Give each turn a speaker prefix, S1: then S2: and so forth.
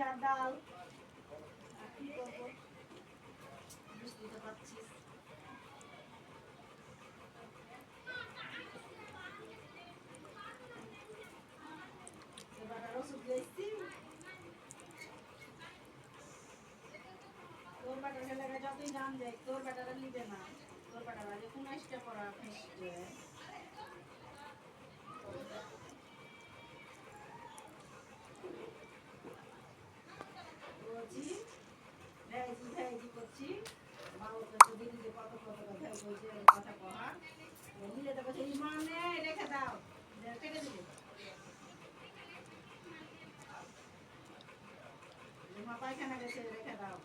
S1: আর ডাল আর কি করবো বুঝতে তো পারছিস। এবার ওষুধ দিয়েছি তোর বেটার খেলে যতই জান দেয় তোর বেটারা নিবে না, তোর বেটারা যে কোন ইষ্ট করা ফেসছে বলছি ভেজি ভেজি করছি বাবু তো দিদিকে কত কত কথা বলছে কথা কহা নিলে তো বলছে ইমানে রেখে দাও কেটে দিবে মা পায়খানা গেছে রেখে দাও।